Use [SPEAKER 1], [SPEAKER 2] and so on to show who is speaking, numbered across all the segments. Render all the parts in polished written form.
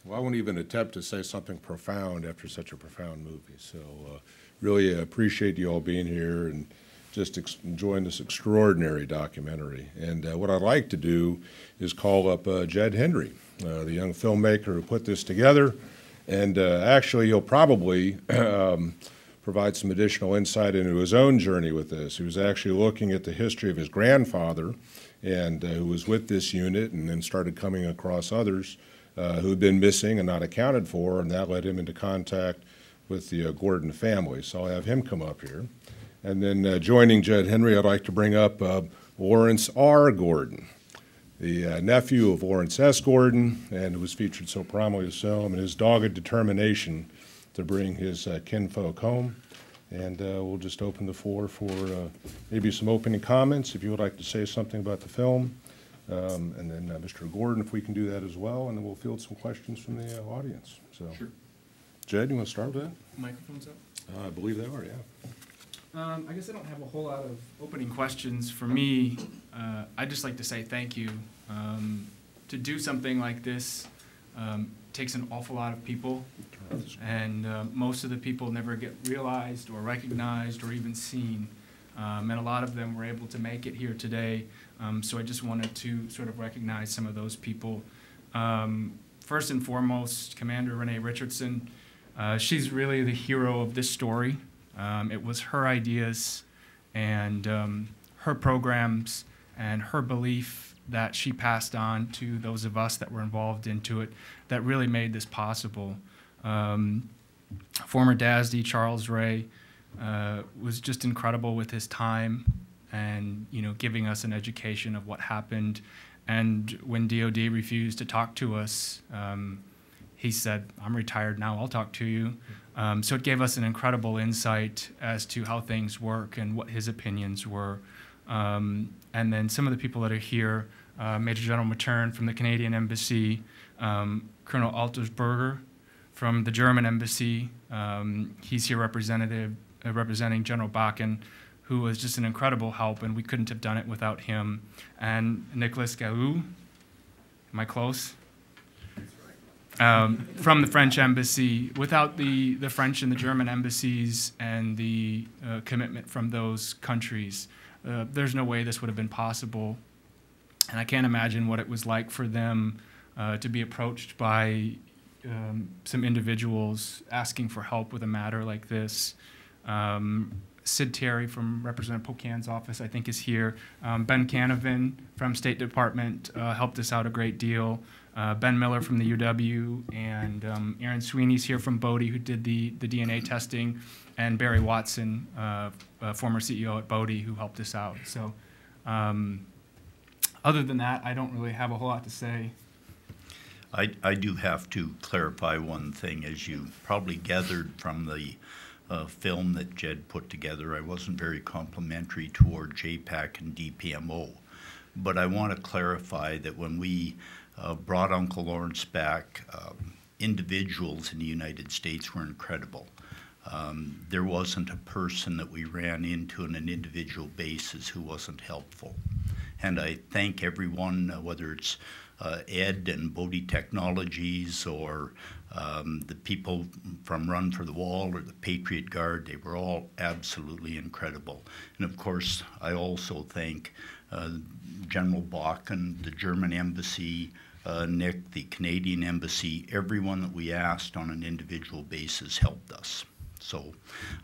[SPEAKER 1] Well, I won't even attempt to say something profound after such a profound movie. So really appreciate you all being here and just enjoying this extraordinary documentary. And what I'd like to do is call up Jed Henry, the young filmmaker who put this together. And actually, he'll probably provide some additional insight into his own journey with this. He was actually looking at the history of his grandfather, and who was with this unit, and then started coming across others who had been missing and not accounted for, and that led him into contact with the Gordon family. So I'll have him come up here. And then joining Jed Henry, I'd like to bring up Lawrence R. Gordon, the nephew of Lawrence S. Gordon, and who was featured so prominently in the film, and his dogged determination to bring his kinfolk home. And we'll just open the floor for maybe some opening comments, if you would like to say something about the film. And then Mr. Gordon, if we can do that as well, and then we'll field some questions from the audience. So,
[SPEAKER 2] sure.
[SPEAKER 1] Jed, you want to start with that?
[SPEAKER 2] Microphones up?
[SPEAKER 1] I believe they are, yeah.
[SPEAKER 2] I guess I don't have a whole lot of opening questions. For me, I'd just like to say thank you. To do something like this takes an awful lot of people, and most of the people never get realized or recognized or even seen. And a lot of them were able to make it here today. So I just wanted to sort of recognize some of those people. First and foremost, Commander Renee Richardson. She's really the hero of this story. It was her ideas and her programs and her belief that she passed on to those of us that were involved into it that really made this possible. Former DASD, Charles Ray, was just incredible with his time and, you know, giving us an education of what happened. And when DOD refused to talk to us, he said, "I'm retired now, I'll talk to you." So it gave us an incredible insight as to how things work and what his opinions were. And then some of the people that are here, Major General Matern from the Canadian Embassy, Colonel Altersberger from the German Embassy. He's here representing General Bakken, who was just an incredible help, and we couldn't have done it without him. And Nicolas Gaou, am I close? From the French Embassy. Without the French and the German embassies and the commitment from those countries, there's no way this would have been possible. And I can't imagine what it was like for them to be approached by some individuals asking for help with a matter like this. Sid Terry from Representative Pocan's office, I think, is here. Ben Canavan from State Department helped us out a great deal. Ben Miller from the UW, and Aaron Sweeney's here from Bodie, who did the DNA testing, and Barry Watson, former CEO at Bodie, who helped us out. So other than that, I don't really have a whole lot to say.
[SPEAKER 3] I do have to clarify one thing. As you probably gathered from the film that Jed put together, I wasn't very complimentary toward JPAC and DPMO. But I want to clarify that when we brought Uncle Lawrence back, individuals in the United States were incredible. There wasn't a person that we ran into on an individual basis who wasn't helpful. And I thank everyone, whether it's Ed and Bodie Technologies or the people from Run for the Wall or the Patriot Guard. They were all absolutely incredible. And of course, I also thank General Bakken, the German Embassy, Nick, the Canadian Embassy. Everyone that we asked on an individual basis helped us. So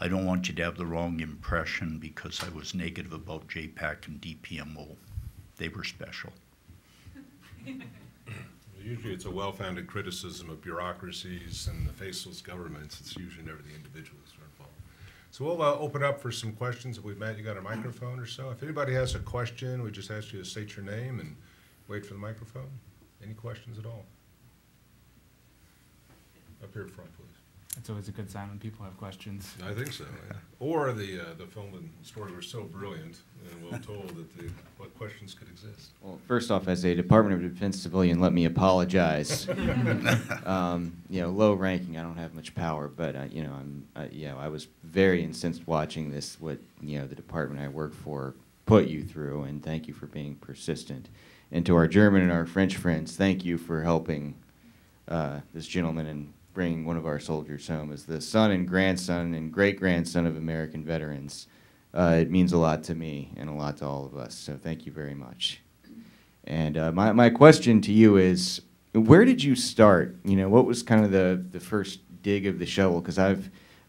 [SPEAKER 3] I don't want you to have the wrong impression because I was negative about JPAC and DPMO. They were special.
[SPEAKER 1] Usually it's a well-founded criticism of bureaucracies and the faceless governments. It's usually never the individuals who are involved. So we'll open up for some questions. If we've met, you got a microphone or so. If anybody has a question, we just ask you to state your name and wait for the microphone. Any questions at all? Up here front, please.
[SPEAKER 2] It's always a good sign when people have questions.
[SPEAKER 1] I think so. Yeah. Or the film and story were so brilliant and well told that what questions could exist.
[SPEAKER 4] Well, first off, as a Department of Defense civilian, let me apologize. You know, low ranking, I don't have much power, but you know, I was very incensed watching this. What the department I work for put you through, and thank you for being persistent. And to our German and our French friends, thank you for helping this gentleman and bringing one of our soldiers home as the son and grandson and great-grandson of American veterans. It means a lot to me and a lot to all of us, so thank you very much. And my question to you is, where did you start? You know, what was kind of the first dig of the shovel? Because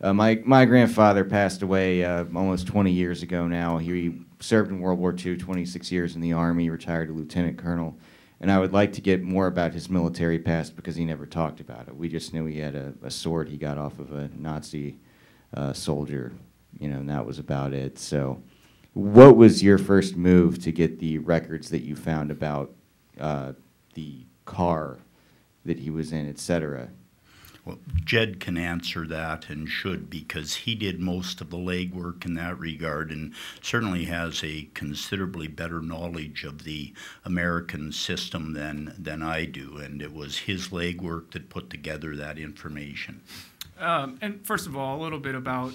[SPEAKER 4] my grandfather passed away almost 20 years ago now. He served in World War II, 26 years in the Army, retired a lieutenant colonel. And I would like to get more about his military past because he never talked about it. We just knew he had a sword he got off of a Nazi soldier, you know, and that was about it. So what was your first move to get the records that you found about the car that he was in, etc.?
[SPEAKER 3] Well, Jed can answer that and should, because he did most of the legwork in that regard and certainly has a considerably better knowledge of the American system than I do, and it was his legwork that put together that information.
[SPEAKER 2] And first of all, a little bit about,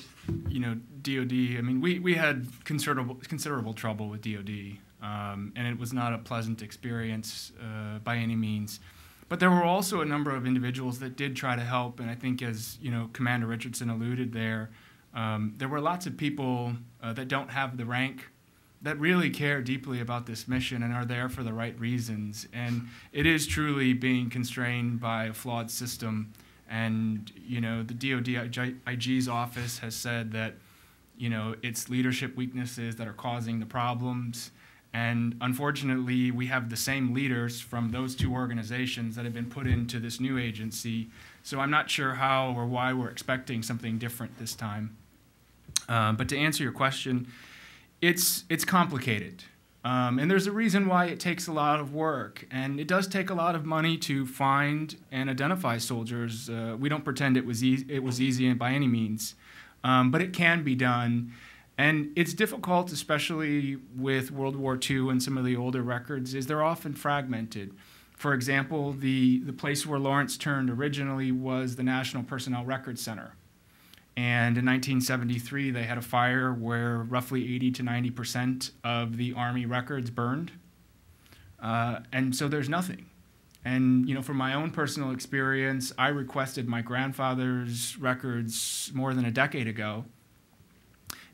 [SPEAKER 2] you know, DOD. I mean, we had considerable trouble with DOD, and it was not a pleasant experience by any means. But there were also a number of individuals that did try to help, and I think, as you know, Commander Richardson alluded there were lots of people that don't have the rank that really care deeply about this mission and are there for the right reasons. And it is truly being constrained by a flawed system. And you know, the DOD IG's office has said that, you know, it's leadership weaknesses that are causing the problems. And unfortunately, we have the same leaders from those two organizations that have been put into this new agency. So I'm not sure how or why we're expecting something different this time. But to answer your question, it's complicated. And there's a reason why it takes a lot of work. And it does take a lot of money to find and identify soldiers. We don't pretend it was easy by any means. But it can be done. And it's difficult, especially with World War II and some of the older records, is they're often fragmented. For example, the place where Lawrence turned originally was the National Personnel Records Center. And in 1973, they had a fire where roughly 80 to 90% of the Army records burned. And so there's nothing. And you know, from my own personal experience, I requested my grandfather's records more than a decade ago.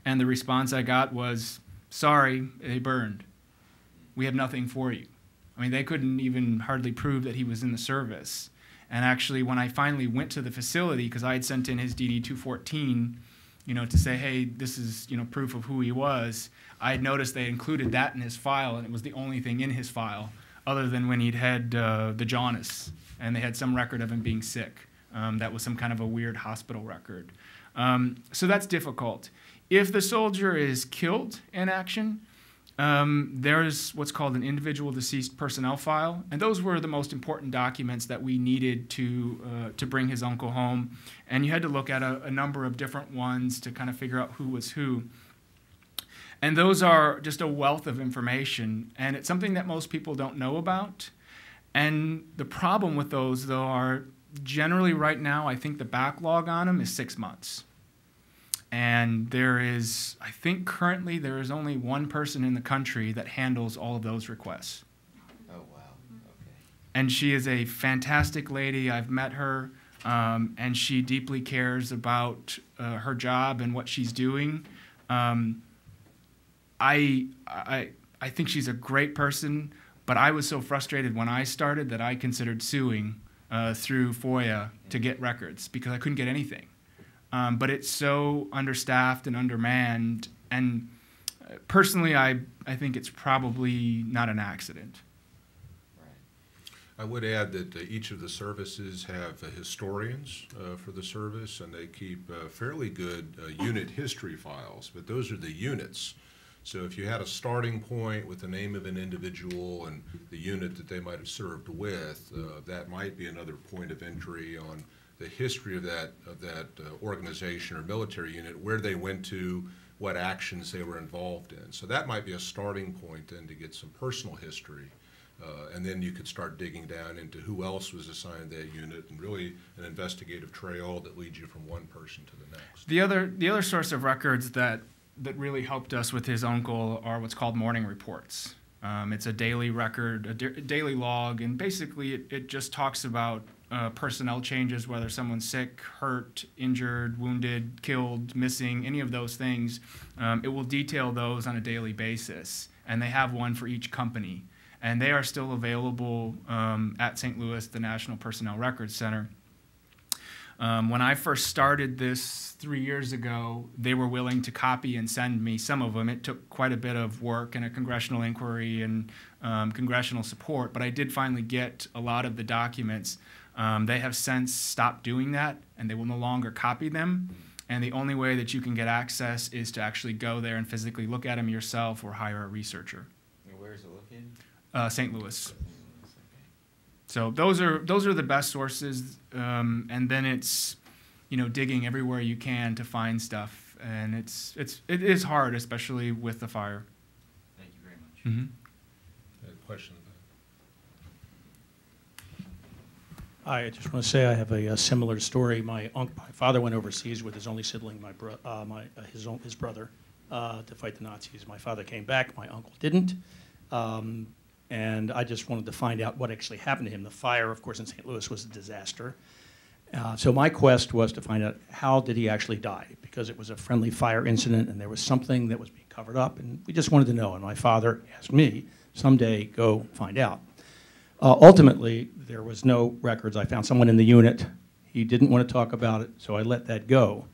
[SPEAKER 2] And the response I got was, sorry, they burned. We have nothing for you. I mean, they couldn't even hardly prove that he was in the service. And actually, when I finally went to the facility, because I had sent in his DD-214, you know, to say, hey, this is, you know, proof of who he was, I had noticed they included that in his file, and it was the only thing in his file, other than when he'd had the jaundice, and they had some record of him being sick. That was some kind of a weird hospital record. So that's difficult. If the soldier is killed in action, there's what's called an individual deceased personnel file, and those were the most important documents that we needed to bring his uncle home. And you had to look at a number of different ones to kind of figure out who was who. And those are just a wealth of information, and it's something that most people don't know about. And the problem with those, though, are generally right now, I think the backlog on them is 6 months. And there is, I think currently there is only one person in the country that handles all of those requests.
[SPEAKER 4] Oh, wow. Okay.
[SPEAKER 2] And she is a fantastic lady. I've met her, and she deeply cares about her job and what she's doing. I think she's a great person, but I was so frustrated when I started that I considered suing through FOIA to get records because I couldn't get anything. But it's so understaffed and undermanned, and personally, I think it's probably not an accident.
[SPEAKER 1] I would add that each of the services have historians for the service, and they keep fairly good unit history files, but those are the units. So if you had a starting point with the name of an individual and the unit that they might have served with, that might be another point of entry on the history of that organization or military unit, where they went to, what actions they were involved in. So that might be a starting point then to get some personal history. And then you could start digging down into who else was assigned that unit, and really an investigative trail that leads you from one person to the next.
[SPEAKER 2] The other source of records that really helped us with his uncle are what's called morning reports. It's a daily record, a daily log, and basically it just talks about personnel changes, whether someone's sick, hurt, injured, wounded, killed, missing, any of those things, it will detail those on a daily basis. And they have one for each company. And they are still available at St. Louis, the National Personnel Records Center. When I first started this 3 years ago, they were willing to copy and send me some of them. It took quite a bit of work and a congressional inquiry and congressional support, but I did finally get a lot of the documents. They have since stopped doing that, and they will no longer copy them. And the only way that you can get access is to actually go there and physically look at them yourself or hire a researcher.
[SPEAKER 4] Where is it located?
[SPEAKER 2] St. Louis. So those are the best sources, and then it's, you know, digging everywhere you can to find stuff, and it is hard, especially with the fire.
[SPEAKER 4] Thank you very much.
[SPEAKER 2] Mm-hmm.
[SPEAKER 1] Question.
[SPEAKER 5] I just want to say I have a similar story. My father went overseas with his only sibling, his brother, to fight the Nazis. My father came back. My uncle didn't. And I just wanted to find out what actually happened to him. The fire, of course, in St. Louis was a disaster. So my quest was to find out how did he actually die, because it was a friendly fire incident and there was something that was being covered up, and we just wanted to know. And my father asked me, someday go find out. Ultimately, there was no records. I found someone in the unit. He didn't want to talk about it, so I let that go.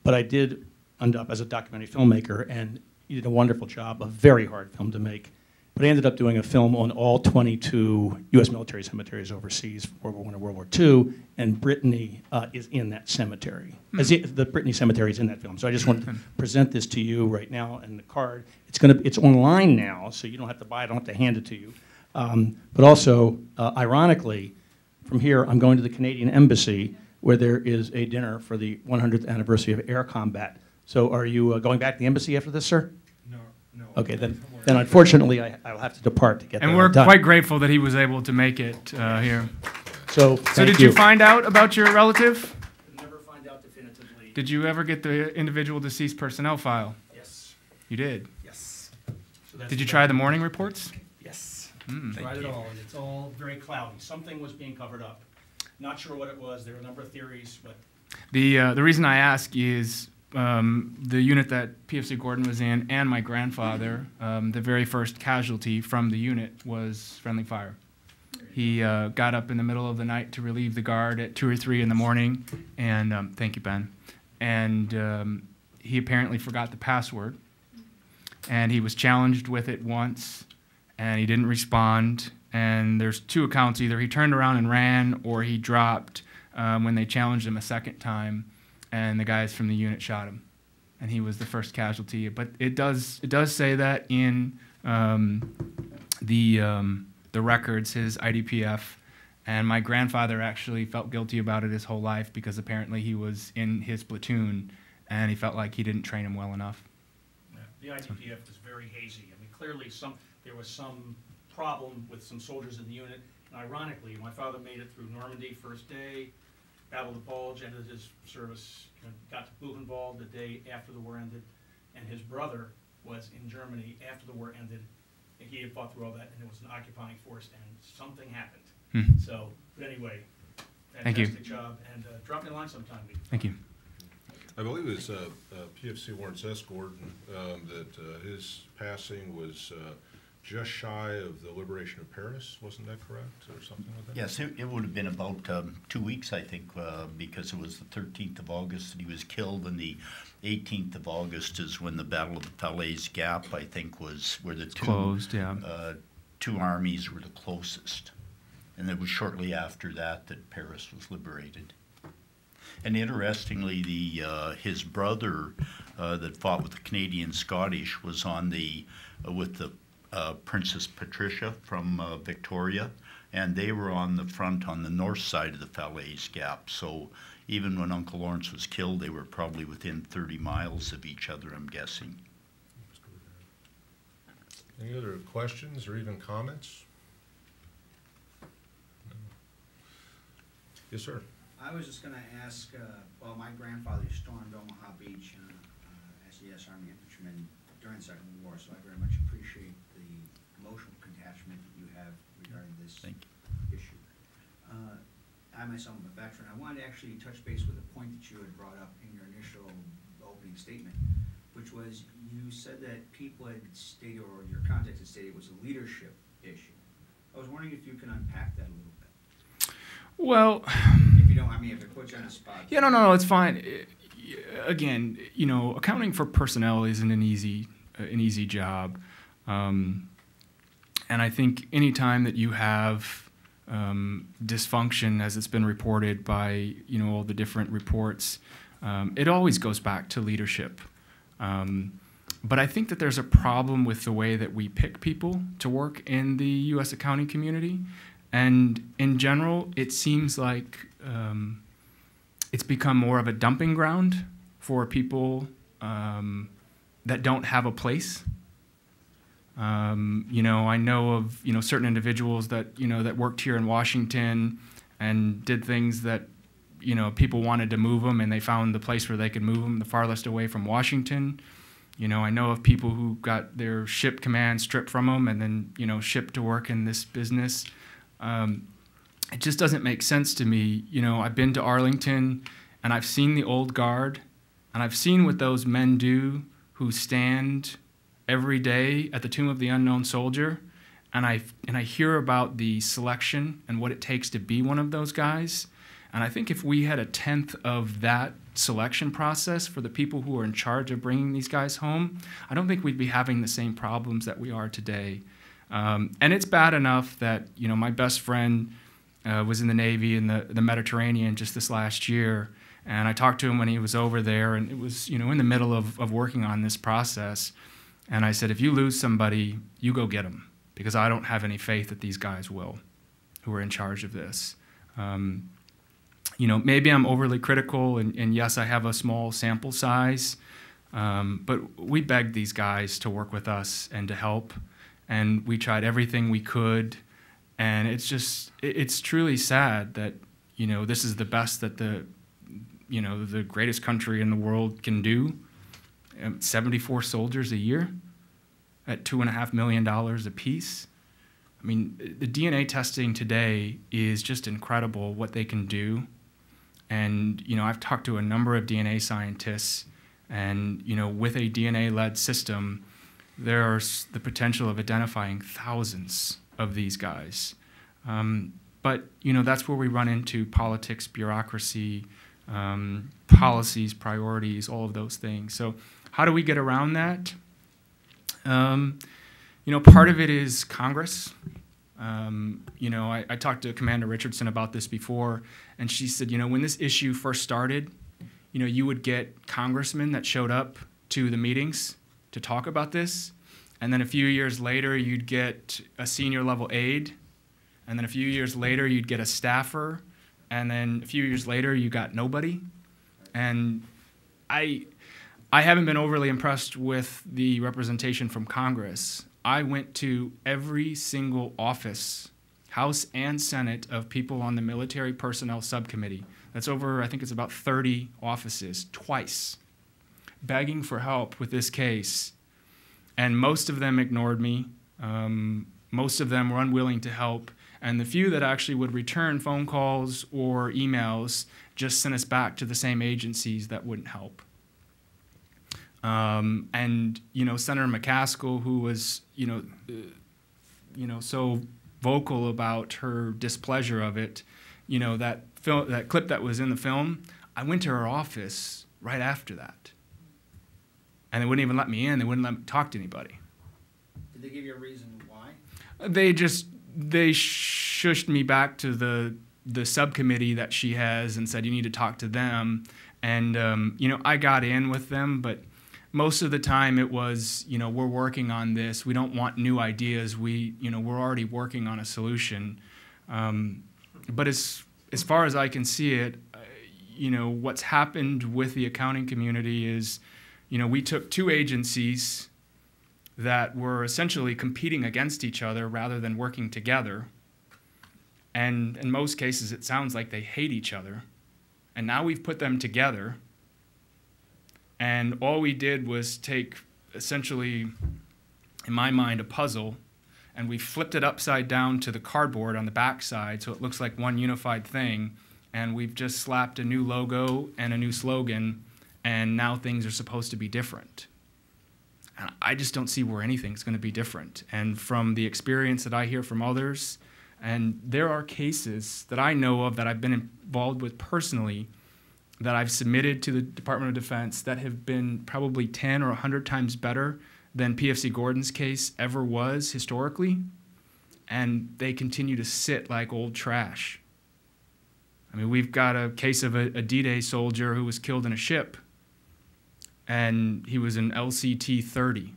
[SPEAKER 5] But I did end up as a documentary filmmaker, and he did a wonderful job, a very hard film to make. But I ended up doing a film on all 22 U.S. military cemeteries overseas, World War I and World War II, and Brittany is in that cemetery. The Brittany Cemetery is in that film. So I just wanted to present this to you right now, and the card. It's online now, so you don't have to buy it. I don't have to hand it to you. But also, ironically, from here, I'm going to the Canadian Embassy, where there is a dinner for the 100th anniversary of air combat. So are you going back to the embassy after this, sir?
[SPEAKER 2] No.
[SPEAKER 5] Okay, then unfortunately I'll have to depart to get that
[SPEAKER 2] And we're
[SPEAKER 5] done.
[SPEAKER 2] quite grateful that he was able to make it here.
[SPEAKER 5] So
[SPEAKER 2] Did you find out about your relative?
[SPEAKER 5] Never find out definitively.
[SPEAKER 2] Did you ever get the individual deceased personnel file?
[SPEAKER 5] Yes.
[SPEAKER 2] You did.
[SPEAKER 5] Yes. So that's
[SPEAKER 2] Did you try the morning reports?
[SPEAKER 5] Yes.
[SPEAKER 2] Mm.
[SPEAKER 5] Tried it all, and it's all very cloudy. Something was being covered up. Not sure what it was. There were a number of theories, but
[SPEAKER 2] The reason I ask is the unit that PFC Gordon was in and my grandfather, the very first casualty from the unit was friendly fire. He got up in the middle of the night to relieve the guard at 2 or 3 in the morning, and thank you, Ben. And he apparently forgot the password, and he was challenged with it once, and he didn't respond. And there's 2 accounts: either he turned around and ran, or he dropped when they challenged him a second time, and the guys from the unit shot him, and he was the first casualty. But it does say that in the records, his IDPF, and my grandfather actually felt guilty about it his whole life, because apparently he was in his platoon and he felt like he didn't train him well enough.
[SPEAKER 5] yeah, the IDPF is very hazy. I mean, clearly there was some problem with some soldiers in the unit. And ironically, my father made it through Normandy first day, Battle of the Bulge, ended his service, got to Buchenwald the day after the war ended, and his brother was in Germany after the war ended. And he had fought through all that, and it was an occupying force, and something happened. So, but anyway,
[SPEAKER 2] Thank you.
[SPEAKER 5] fantastic job, and drop me a line sometime.
[SPEAKER 2] Thank you.
[SPEAKER 1] I believe it was PFC Lawrence S. Gordon that his passing was just shy of the liberation of Paris. Wasn't that correct, or something like that?
[SPEAKER 3] Yes, it would have been about 2 weeks, I think, because it was the 13th of August that he was killed, and the 18th of August is when the Battle of the Falaise Gap, I think, was where the two armies were the closest. And it was shortly after that that Paris was liberated. And interestingly, his brother that fought with the Canadian Scottish was on with the Princess Patricia from Victoria, and they were on the front on the north side of the Falaise Gap. So even when Uncle Lawrence was killed, they were probably within 30 miles of each other, I'm guessing.
[SPEAKER 1] Any other questions or even comments? No. Yes, sir.
[SPEAKER 6] I was just going to ask, well, my grandfather stormed Omaha Beach as the U.S. Army infantryman during the Second World War, so I very much appreciate the emotional attachment that you have regarding this issue. I'm myself I'm a veteran. I wanted to actually touch base with a point that you had brought up in your initial opening statement, which was you said that people had stated, or your contacts had stated, it was a leadership issue. I was wondering if you can unpack that a little bit.
[SPEAKER 2] Well,
[SPEAKER 6] if you don't, I mean, if it puts you on a spot.
[SPEAKER 2] Yeah, no, it's fine. Again, you know, accounting for personnel isn't an easy job, and I think any time that you have dysfunction, as it's been reported by all the different reports, it always goes back to leadership. But I think that there's a problem with the way that we pick people to work in the U.S. accounting community, and in general, it seems like it's become more of a dumping ground for people that don't have a place. I know of certain individuals that that worked here in Washington and did things that people wanted to move them, and they found the place where they could move them the farthest away from Washington. I know of people who got their ship command stripped from them and then shipped to work in this business. It just doesn't make sense to me. I've been to Arlington and I've seen the old guard, and I've seen what those men do who stand every day at the Tomb of the Unknown Soldier, and I hear about the selection and what it takes to be one of those guys. And I think if we had 1/10 of that selection process for the people who are in charge of bringing these guys home, I don't think we'd be having the same problems that we are today. And it's bad enough that my best friend was in the Navy in the Mediterranean just this last year, and I talked to him when he was over there, and it was in the middle of working on this process. And I said, if you lose somebody, you go get them, because I don't have any faith that these guys will, who are in charge of this. Maybe I'm overly critical, and yes, I have a small sample size, but we begged these guys to work with us and to help, and we tried everything we could, and it's truly sad that this is the best that the greatest country in the world can do. 74 soldiers a year at $2.5 million a piece. I mean, the DNA testing today is just incredible what they can do. And, I've talked to a number of DNA scientists, and, with a DNA-led system, there's the potential of identifying thousands of these guys. But, that's where we run into politics, bureaucracy, policies, priorities, all of those things. So how do we get around that? Part of it is Congress. I talked to Commander Richardson about this before, and she said, when this issue first started, you would get congressmen that showed up to the meetings to talk about this, and then a few years later, you'd get a senior level aide, and then a few years later, you'd get a staffer, and then a few years later, you got nobody. And I haven't been overly impressed with the representation from Congress. I went to every single office, House and Senate, of people on the Military Personnel Subcommittee. That's over, I think it's about 30 offices, twice, begging for help with this case. And most of them ignored me. Most of them were unwilling to help. And the few that actually would return phone calls or emails just sent us back to the same agencies that wouldn't help. And Senator McCaskill, who was so vocal about her displeasure of it, that clip that was in the film, I went to her office right after that, and they wouldn't even let me in. They wouldn't let me talk to anybody.
[SPEAKER 6] Did they give you a reason why?
[SPEAKER 2] They shushed me back to the subcommittee that she has and said, you need to talk to them. And I got in with them, but most of the time it was, we're working on this. We don't want new ideas. We're already working on a solution. But as far as I can see it, what's happened with the accounting community is, we took two agencies that were essentially competing against each other rather than working together. And in most cases, it sounds like they hate each other. And now we've put them together. And all we did was take, essentially, in my mind, a puzzle, and we flipped it upside down to the cardboard on the back side so it looks like one unified thing. and we've just slapped a new logo and a new slogan, and now things are supposed to be different. And I just don't see where anything's going to be different. And from the experience that I hear from others, and there are cases that I know of that I've been involved with personally that I've submitted to the Department of Defense that have been probably 10 or 100 times better than PFC Gordon's case ever was historically, and they continue to sit like old trash. I mean, we've got a case of a D-Day soldier who was killed in a ship, and he was an LCT-30,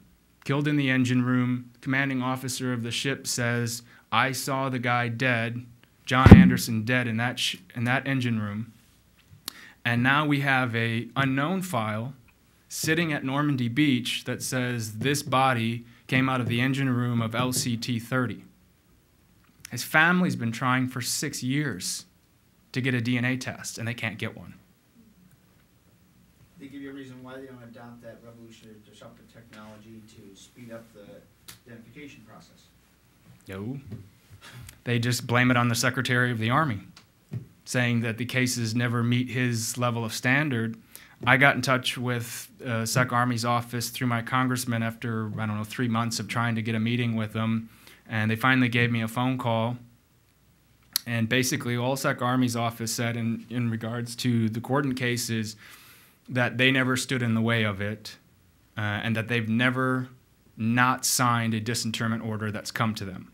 [SPEAKER 2] killed in the engine room. Commanding officer of the ship says, "I saw the guy dead, John Anderson dead in that engine room." And now we have a unknown file sitting at Normandy Beach that says this body came out of the engine room of LCT-30. His family's been trying for 6 years to get a DNA test, and they can't get one.
[SPEAKER 6] They give you a reason why they don't adopt that revolutionary disruptive technology to speed up the identification process.
[SPEAKER 2] No. They just blame it on the Secretary of the Army, saying that the cases never meet his level of standard. I got in touch with Sec Army's office through my congressman after, 3 months of trying to get a meeting with them, and they finally gave me a phone call. And basically all Sec Army's office said in regards to the Gordon cases that they never stood in the way of it, and that they've never not signed a disinterment order that's come to them.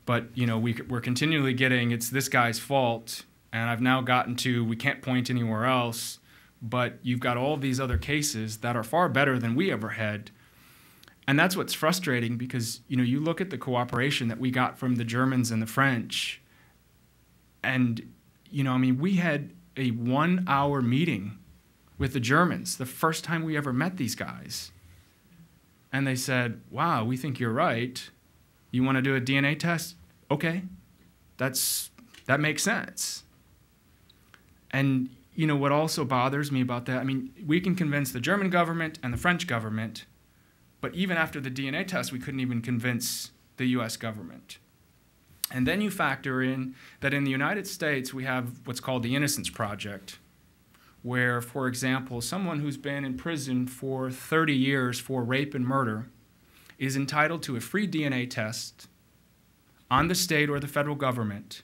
[SPEAKER 2] But we're continually getting, it's this guy's fault, and I've now gotten to, we can't point anywhere else, but you've got all these other cases that are far better than we ever had. And that's what's frustrating, because you look at the cooperation that we got from the Germans and the French, and we had a 1-hour meeting with the Germans the first time we ever met these guys. And they said, "Wow, we think you're right. You want to do a DNA test? Okay, that makes sense." And what also bothers me about that, we can convince the German government and the French government, but even after the DNA test, we couldn't even convince the US government. And then you factor in that in the United States, we have what's called the Innocence Project, where, for example, someone who's been in prison for 30 years for rape and murder is entitled to a free DNA test on the state or the federal government.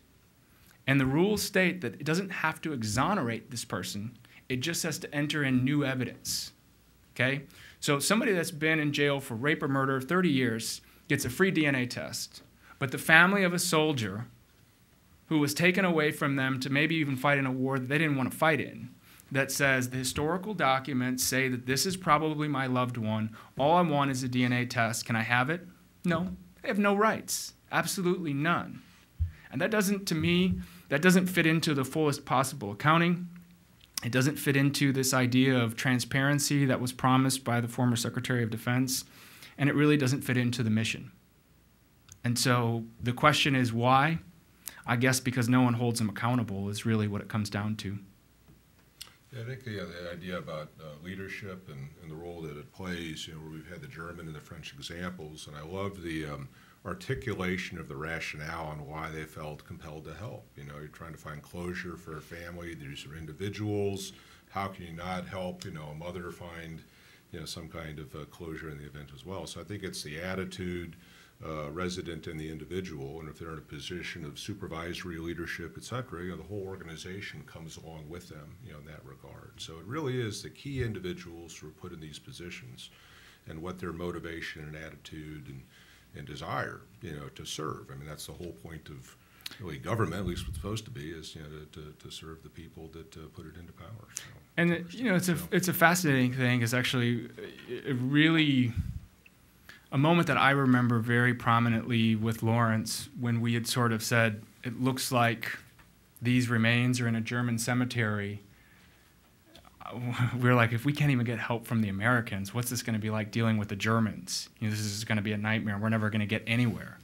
[SPEAKER 2] And the rules state that it doesn't have to exonerate this person. It just has to enter in new evidence. Okay? So somebody that's been in jail for rape or murder 30 years gets a free DNA test. But the family of a soldier who was taken away from them to maybe even fight in a war that they didn't want to fight in, that says the historical documents say that this is probably my loved one, all I want is a DNA test, can I have it? No, they have no rights, absolutely none. And that doesn't, to me, that doesn't fit into the fullest possible accounting. It doesn't fit into this idea of transparency that was promised by the former Secretary of Defense, and it really doesn't fit into the mission. And so the question is why? I guess because no one holds them accountable is really what it comes down to.
[SPEAKER 1] Yeah, I think the idea about leadership and the role that it plays, where we've had the German and the French examples, and I love the articulation of the rationale on why they felt compelled to help. You're trying to find closure for a family. These are individuals. How can you not help, a mother find, some kind of closure in the event as well? So I think it's the attitude resident in the individual, and if they're in a position of supervisory leadership, et cetera, the whole organization comes along with them, in that regard. So it really is the key individuals who are put in these positions and what their motivation and attitude and desire, to serve. That's the whole point of really government, at least what's supposed to be, is to serve the people that put it into power. So,
[SPEAKER 2] and it's a fascinating thing. Is actually really a moment that I remember very prominently with Lawrence when we had sort of said, it looks like these remains are in a German cemetery. We're like, if we can't even get help from the Americans, what's this going to be like dealing with the Germans? This is going to be a nightmare. We're never going to get anywhere.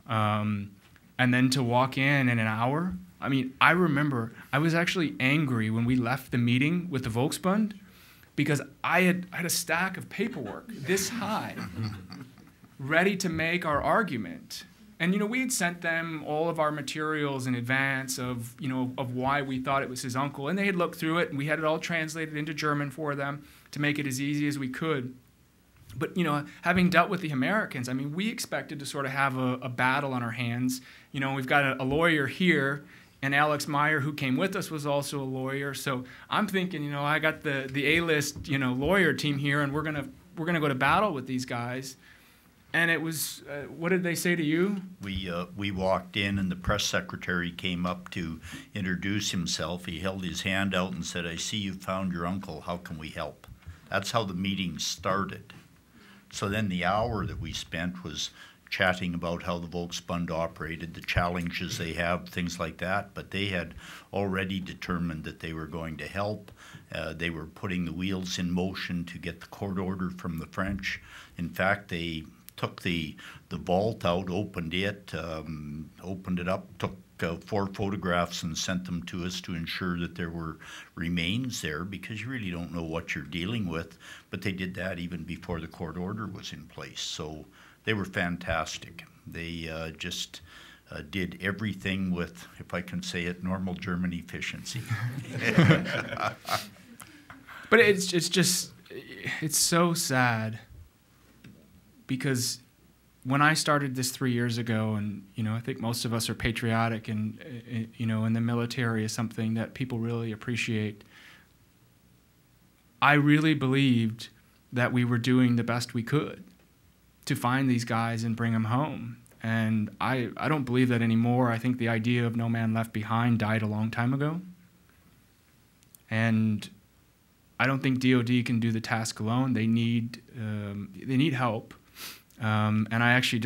[SPEAKER 2] And then to walk in an hour, I remember I was actually angry when we left the meeting with the Volksbund, because I had a stack of paperwork this high, ready to make our argument. And, we had sent them all of our materials in advance of why we thought it was his uncle. And they had looked through it, and we had it all translated into German for them to make it as easy as we could. But, having dealt with the Americans, I mean, we expected to sort of have a battle on our hands. We've got a lawyer here, and Alex Meyer, who came with us, was also a lawyer. So I'm thinking, I got the A-list, lawyer team here, and we're gonna go to battle with these guys. And it was, what did they say to you?
[SPEAKER 3] We walked in, and the press secretary came up to introduce himself. He held his hand out and said, "I see you found your uncle. How can we help?" That's how the meeting started. So then the hour that we spent was chatting about how the Volksbund operated, the challenges they have, things like that. But they had already determined that they were going to help. They were putting the wheels in motion to get the court order from the French. In fact, they took the vault out, opened it up, took 4 photographs and sent them to us to ensure that there were remains there, because you really don't know what you're dealing with. But they did that even before the court order was in place. So they were fantastic. They just did everything with, if I can say it, normal German efficiency.
[SPEAKER 2] But it's so sad, because when I started this 3 years ago, and I think most of us are patriotic, and and the military is something that people really appreciate. I really believed that we were doing the best we could to find these guys and bring them home. And I don't believe that anymore. I think the idea of no man left behind died a long time ago. And I don't think DOD can do the task alone. They need help. And I actually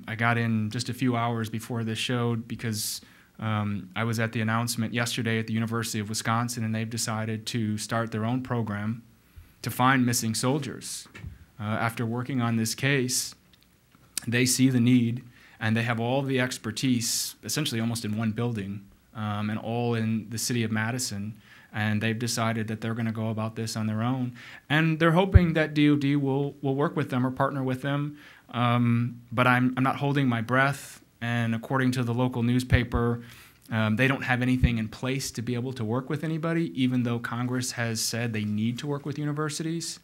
[SPEAKER 2] I got in just a few hours before this showed, because I was at the announcement yesterday at the University of Wisconsin, and they've decided to start their own program to find missing soldiers. After working on this case, they see the need, and they have all the expertise, essentially almost in one building, and all in the city of Madison. And they've decided that they're going to go about this on their own. And they're hoping that DOD will work with them or partner with them. But I'm not holding my breath. And according to the local newspaper, they don't have anything in place to be able to work with anybody, even though Congress has said they need to work with universities.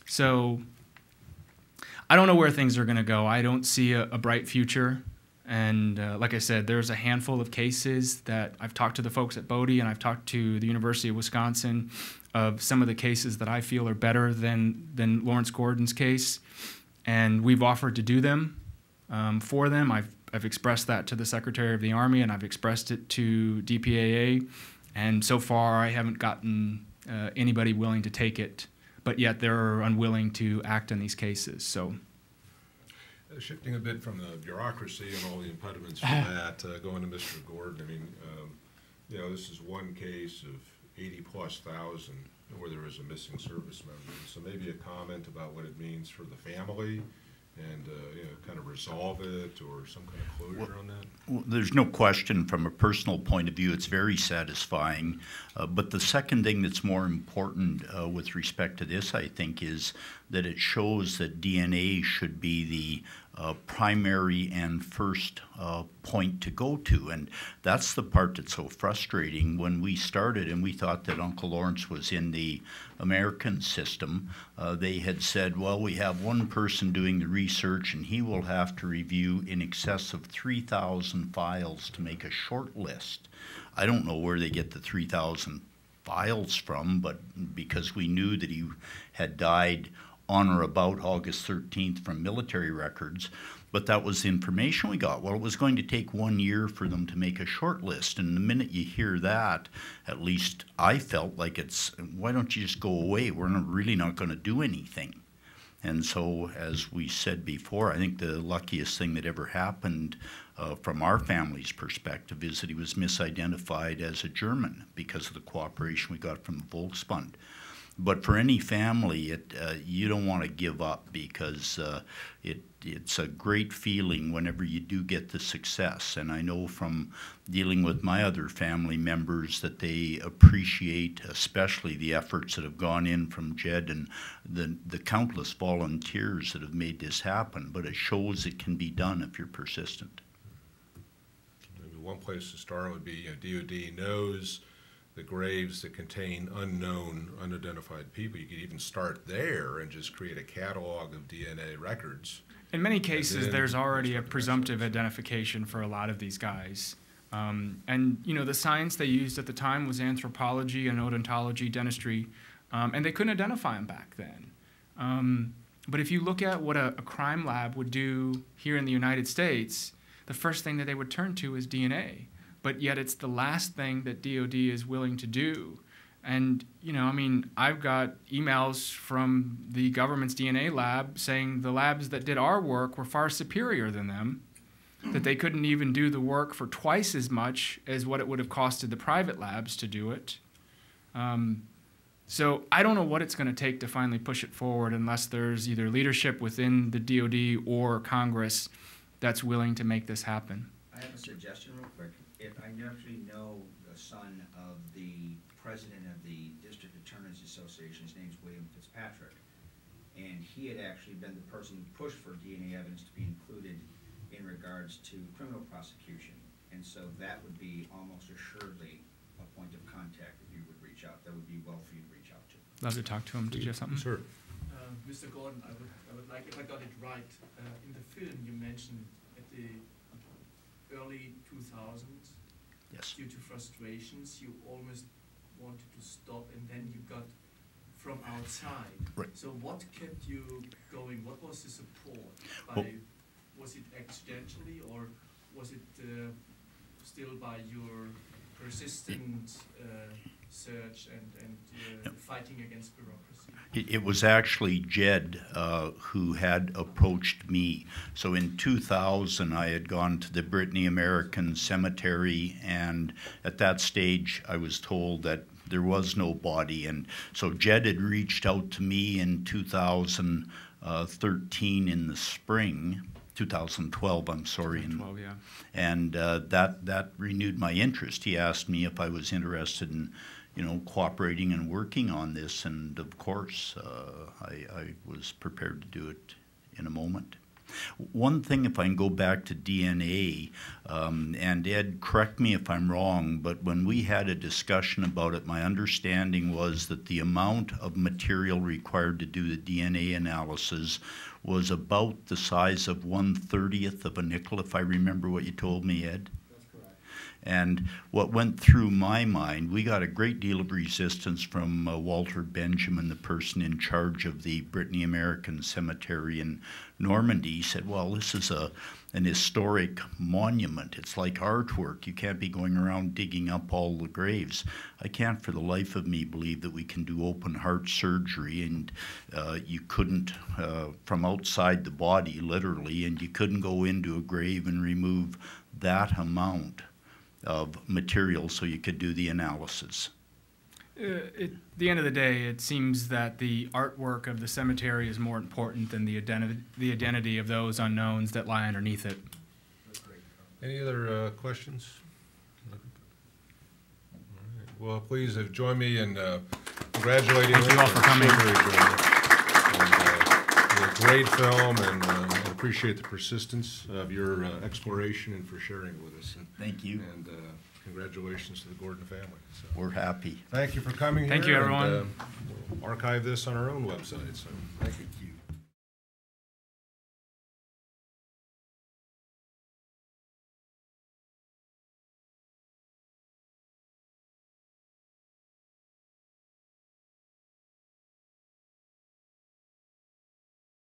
[SPEAKER 2] So I don't know where things are going to go. I don't see a bright future. And like I said, there's a handful of cases that I've talked to the folks at Bodie, and I've talked to the University of Wisconsin, of some of the cases that I feel are better than Lawrence Gordon's case. And we've offered to do them for them. I've expressed that to the Secretary of the Army, and I've expressed it to DPAA. And so far, I haven't gotten anybody willing to take it. But yet they're unwilling to act on these cases. So.
[SPEAKER 1] Shifting a bit from the bureaucracy and all the impediments for that, going to Mr. Gordon, I mean, this is one case of 80+ thousand where there is a missing service member. So maybe a comment about what it means for the family, and kind of resolve it, or some kind of closure on that?
[SPEAKER 3] Well, there's no question, from a personal point of view, it's very satisfying. But the second thing that's more important with respect to this, I think, is that it shows that DNA should be the primary and first point to go to. And that's the part that's so frustrating. When we started and we thought that Uncle Lawrence was in the American system, they had said, well, we have one person doing the research, and he will have to review in excess of 3,000 files to make a short list. I don't know where they get the 3,000 files from, but because we knew that he had died on or about August 13th from military records, but that was the information we got. Well, it was going to take 1 year for them to make a short list, and the minute you hear that, at least I felt like it's, why don't you just go away? We're really not going to do anything. And so, as we said before, I think the luckiest thing that ever happened from our family's perspective is that he was misidentified as a German because of the cooperation we got from the Volksbund. But for any family, you don't want to give up, because it's a great feeling whenever you do get the success. And I know from dealing with my other family members that they appreciate especially the efforts that have gone in from Jed and the countless volunteers that have made this happen. But it shows it can be done if you're persistent.
[SPEAKER 1] Maybe one place to start would be, DOD knows the graves that contain unknown, unidentified people. You could even start there and just create a catalog of DNA records.
[SPEAKER 2] In many cases, there's already a presumptive identification for a lot of these guys. And, the science they used at the time was anthropology and odontology, dentistry, and they couldn't identify them back then. But if you look at what a crime lab would do here in the United States, the first thing that they would turn to is DNA. But yet it's the last thing that DOD is willing to do. And, I've got emails from the government's DNA lab saying the labs that did our work were far superior than them, that they couldn't even do the work for twice as much as what it would have costed the private labs to do it. So I don't know what it's going to take to finally push it forward unless there's either leadership within the DOD or Congress that's willing to make this happen.
[SPEAKER 6] I have a suggestion real quick. If I actually know the son of the president of the District Attorneys Association, his name's William Fitzpatrick, and he had actually been the person who pushed for DNA evidence to be included in regards to criminal prosecution. And so that would be almost assuredly a point of contact that you would reach out. That would be well for you to reach out to.
[SPEAKER 2] Love to talk to him. Did you have something?
[SPEAKER 1] Sure.
[SPEAKER 7] Mr. Gordon, I would like, if I got it right, in the film you mentioned at the early 2000s,
[SPEAKER 3] Yes.
[SPEAKER 7] due to frustrations, you almost wanted to stop, and then you got from outside.
[SPEAKER 3] Right.
[SPEAKER 7] So what kept you going? What was the support? Was it accidentally, or was it still by your persistent search and fighting against bureaucracy?
[SPEAKER 3] It was actually Jed who had approached me. So in 2000, I had gone to the Brittany American Cemetery, and at that stage, I was told that there was no body. And so Jed had reached out to me in 2013 in the spring, 2012, I'm sorry.
[SPEAKER 2] 2012, yeah.
[SPEAKER 3] And that renewed my interest. He asked me if I was interested in cooperating and working on this, and of course, I was prepared to do it in a moment. One thing, if I can go back to DNA, and Ed, correct me if I'm wrong, but when we had a discussion about it, my understanding was that the amount of material required to do the DNA analysis was about the size of 1/30th of a nickel, if I remember what you told me, Ed. And what went through my mind, we got a great deal of resistance from Walter Benjamin, the person in charge of the Brittany American Cemetery in Normandy. He said, well, this is an historic monument. It's like artwork. You can't be going around digging up all the graves. I can't for the life of me believe that we can do open heart surgery, and you couldn't, from outside the body, literally, and you couldn't go into a grave and remove that amount of material so you could do the analysis.
[SPEAKER 2] At the end of the day, it seems that the artwork of the cemetery is more important than the identity of those unknowns that lie underneath it.
[SPEAKER 1] Any other questions? All right. Well, please join me in congratulating
[SPEAKER 2] Thank you all for coming.
[SPEAKER 1] A great film, and appreciate the persistence of your exploration and for sharing it with us. And,
[SPEAKER 3] Thank you.
[SPEAKER 1] And congratulations to the Gordon family. So,
[SPEAKER 3] we're happy.
[SPEAKER 1] thank you for coming here.
[SPEAKER 2] Thank you, everyone.
[SPEAKER 1] And, we'll archive this on our own website. So thank you.